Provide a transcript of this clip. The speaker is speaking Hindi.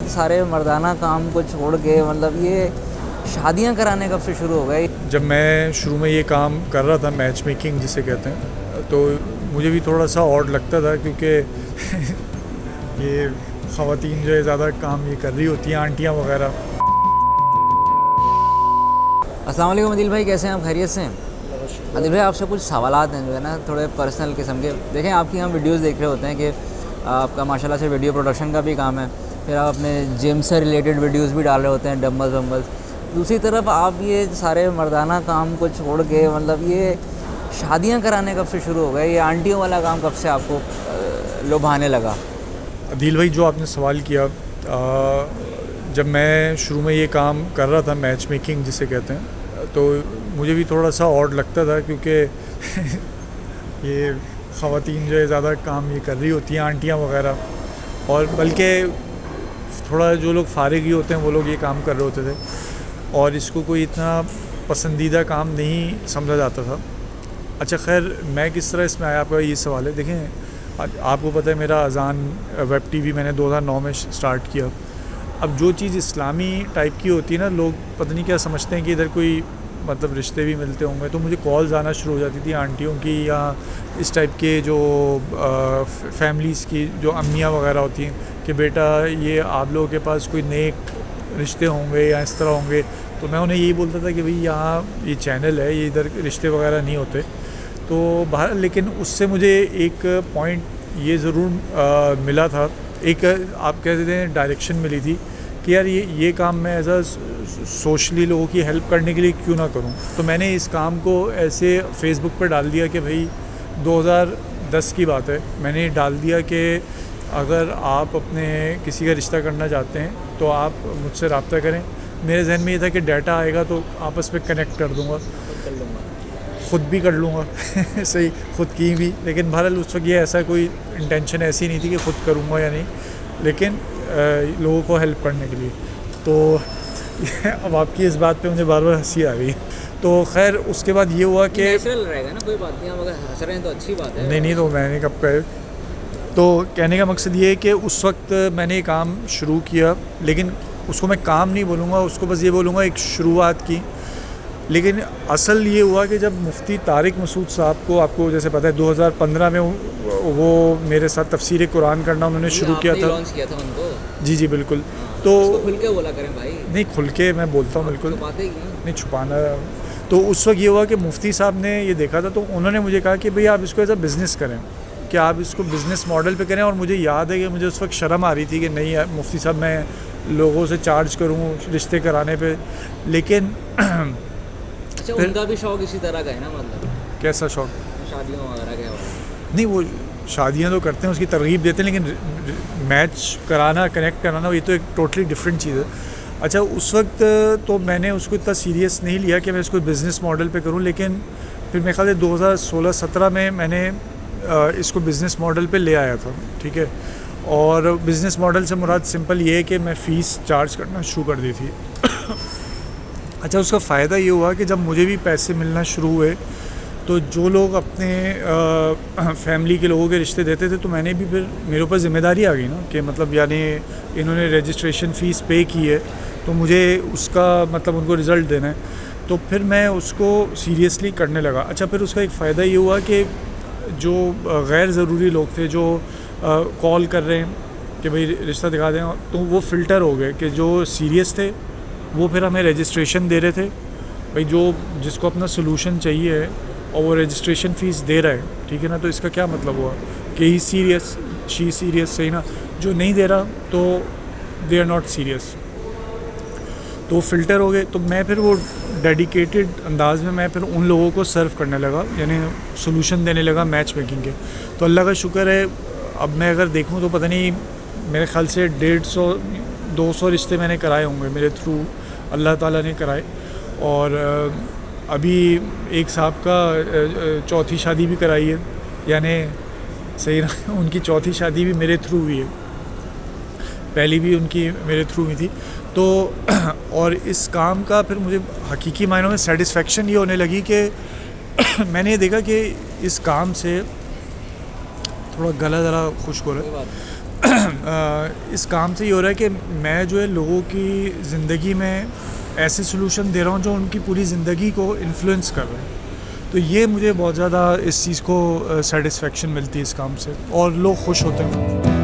सारे मर्दाना काम को छोड़ के मतलब ये शादियां कराने कब से शुरू हो गए? जब मैं शुरू में ये काम कर रहा था, मैच मेकिंग जिसे कहते हैं, तो मुझे भी थोड़ा सा ऑड लगता था क्योंकि ये ख़वातीन जो है ज़्यादा काम ये कर रही होती हैं, आंटियाँ वगैरह। अस्सलाम वालेकुम अदिल भाई, कैसे हैं आप? खैरियत से हैं? अदिल भाई, आपसे कुछ सवालात हैं जो है ना थोड़े पर्सनल किस्म के। देखें, आपकी हम वीडियोस देख रहे होते हैं कि आपका माशाल्लाह से वीडियो प्रोडक्शन का भी काम है, फिर आप अपने जिम से रिलेटेड वीडियोस भी डाल रहे होते हैं, डम्बल्स वम्बल्स। दूसरी तरफ आप ये सारे मर्दाना काम को छोड़ के मतलब ये शादियां कराने कब से शुरू हो गए? ये आंटियों वाला काम कब से आपको लुभाने लगा? अदील भाई, जो आपने सवाल किया, जब मैं शुरू में ये काम कर रहा था, मैच मेकिंग जिसे कहते हैं, तो मुझे भी थोड़ा सा ऑड लगता था क्योंकि ये ख़वातीन जो है ज़्यादा काम ये कर रही होती हैं, आंटियाँ वगैरह, और बल्कि थोड़ा जो लोग फारिग ही होते हैं वो लोग ये काम कर रहे होते थे और इसको कोई इतना पसंदीदा काम नहीं समझा जाता था। अच्छा खैर, मैं किस तरह इसमें आया, आपका ये सवाल है। देखें, आपको पता है मेरा अज़ान वेब टीवी मैंने 2009 में स्टार्ट किया। अब जो चीज़ इस्लामी टाइप की होती है ना, लोग पता नहीं क्या समझते हैं कि इधर कोई मतलब रिश्ते भी मिलते होंगे, तो मुझे कॉल्स आना शुरू हो जाती थी आंटियों की या इस टाइप के जो फैमिलीज़ की जो अम्मियाँ वगैरह होती हैं कि बेटा ये आप लोगों के पास कोई नेक रिश्ते होंगे या इस तरह होंगे। तो मैं उन्हें यही बोलता था कि भाई यहाँ ये चैनल है, ये इधर रिश्ते वगैरह नहीं होते। तो बाहर, लेकिन उससे मुझे एक पॉइंट ये ज़रूर मिला था, एक आप कह देते हैं डायरेक्शन मिली थी कि यार ये काम मैं एज अ सोशली लोगों की हेल्प करने के लिए क्यों ना करूं। तो मैंने इस काम को ऐसे फेसबुक पर डाल दिया कि भाई 2010 की बात है, मैंने डाल दिया कि अगर आप अपने किसी का रिश्ता करना चाहते हैं तो आप मुझसे रब्ता करें। मेरे जहन में ये था कि डाटा आएगा तो आपस में कनेक्ट कर दूँगा, ख़ुद भी कर लूँगा सही, ख़ुद की भी। लेकिन बहरहाल उस वक्त ये ऐसा कोई इंटेंशन ऐसी नहीं थी कि ख़ुद करूँगा या नहीं, लेकिन लोगों को हेल्प करने के लिए। तो अब आपकी इस बात पे मुझे बार बार हंसी आ गई। तो खैर उसके बाद ये हुआ कि नेचुरल रहेगा ना, कोई बात नहीं, आप अगर हंस रहे हैं तो अच्छी बात है। नहीं, तो मैंने कब कहे। तो कहने का मकसद ये है कि उस वक्त मैंने ये काम शुरू किया, लेकिन उसको मैं काम नहीं बोलूँगा, उसको बस ये बोलूँगा एक शुरुआत की। लेकिन असल ये हुआ कि जब मुफ्ती तारिक मसूद साहब को, आपको जैसे पता है 2015 में वो मेरे साथ तफसीर कुरान करना उन्होंने शुरू किया था। लॉन्च किया था उनको। जी बिल्कुल। तो खुल के बोला करें भाई। नहीं, खुल के मैं बोलता हूँ बिल्कुल, नहीं छुपाना। तो उस वक्त ये हुआ कि मुफ्ती साहब ने ये देखा था, तो उन्होंने मुझे कहा कि भाई आप इसको एज अ बिज़नेस करें, कि आप इसको बिज़नेस मॉडल पे करें। और मुझे याद है कि मुझे उस वक्त शर्म आ रही थी कि नहीं यार मुफ्ती साहब, मैं लोगों से चार्ज करूँ रिश्ते कराने पे। लेकिन अच्छा, उनका भी शौक इसी तरह का है ना? मतलब कैसा शौक? शादियों वगैरह का? नहीं, वो शादियां तो करते हैं, उसकी तरगीब देते हैं, लेकिन मैच कराना, कनेक्ट कराना, ये तो एक टोटली डिफरेंट चीज़ है। अच्छा, उस वक्त तो मैंने उसको इतना सीरियस नहीं लिया कि मैं इसको बिज़नेस मॉडल पे करूं, लेकिन फिर मेरे ख्याल से 2016-17 में मैंने इसको बिज़नेस मॉडल पे ले आया था, ठीक है। और बिज़नेस मॉडल से मुराद सिंपल ये है कि मैं फ़ीस चार्ज करना शुरू कर दी थी। अच्छा, उसका फ़ायदा ये हुआ कि जब मुझे भी पैसे मिलना शुरू हुए तो जो लोग अपने फैमिली के लोगों के रिश्ते देते थे, तो मैंने भी फिर मेरे ऊपर ज़िम्मेदारी आ गई ना कि मतलब यानी इन्होंने रजिस्ट्रेशन फ़ीस पे की है तो मुझे उसका मतलब उनको रिज़ल्ट देना है। तो फिर मैं उसको सीरियसली करने लगा। अच्छा, फिर उसका एक फ़ायदा ये हुआ कि जो गैर ज़रूरी लोग थे जो कॉल कर रहे हैं कि भाई रिश्ता दिखा दें, तो वो फ़िल्टर हो गए कि जो सीरियस थे वो फिर हमें रजिस्ट्रेशन दे रहे थे। भाई जो जिसको अपना सोल्यूशन चाहिए है और वो रजिस्ट्रेशन फ़ीस दे रहा है, ठीक है ना, तो इसका क्या मतलब हुआ कि ही सीरियस, शी सीरियस, सही ना। जो नहीं दे रहा तो दे आर नॉट सीरियस, तो वो फ़िल्टर हो गए। तो मैं फिर वो डेडिकेटेड अंदाज में मैं फिर उन लोगों को सर्व करने लगा, यानी सोल्यूशन देने लगा मैच मेकिंग के। तो अल्लाह का शुक्र है, अब मैं अगर देखूँ तो पता नहीं, मेरे ख्याल से 150-200 रिश्ते मैंने कराए होंगे मेरे थ्रू, अल्लाह ताला ने कराए। और अभी एक साहब का चौथी शादी भी कराई है, यानी सही ना, उनकी चौथी शादी भी मेरे थ्रू हुई है, पहली भी उनकी मेरे थ्रू हुई थी। तो और इस काम का फिर मुझे हकीकी मायनों में सेटिस्फेक्शन ये होने लगी कि मैंने ये देखा कि इस काम से थोड़ा गला ज़रा खुश्क हो रहा है इस काम से ये हो रहा है कि मैं जो है लोगों की ज़िंदगी में ऐसे सोल्यूशन दे रहा हूँ जो उनकी पूरी ज़िंदगी को इन्फ्लुएंस कर रहे हैं। तो ये मुझे बहुत ज़्यादा इस चीज़ को सेटिस्फेक्शन मिलती है इस काम से, और लोग खुश होते हैं।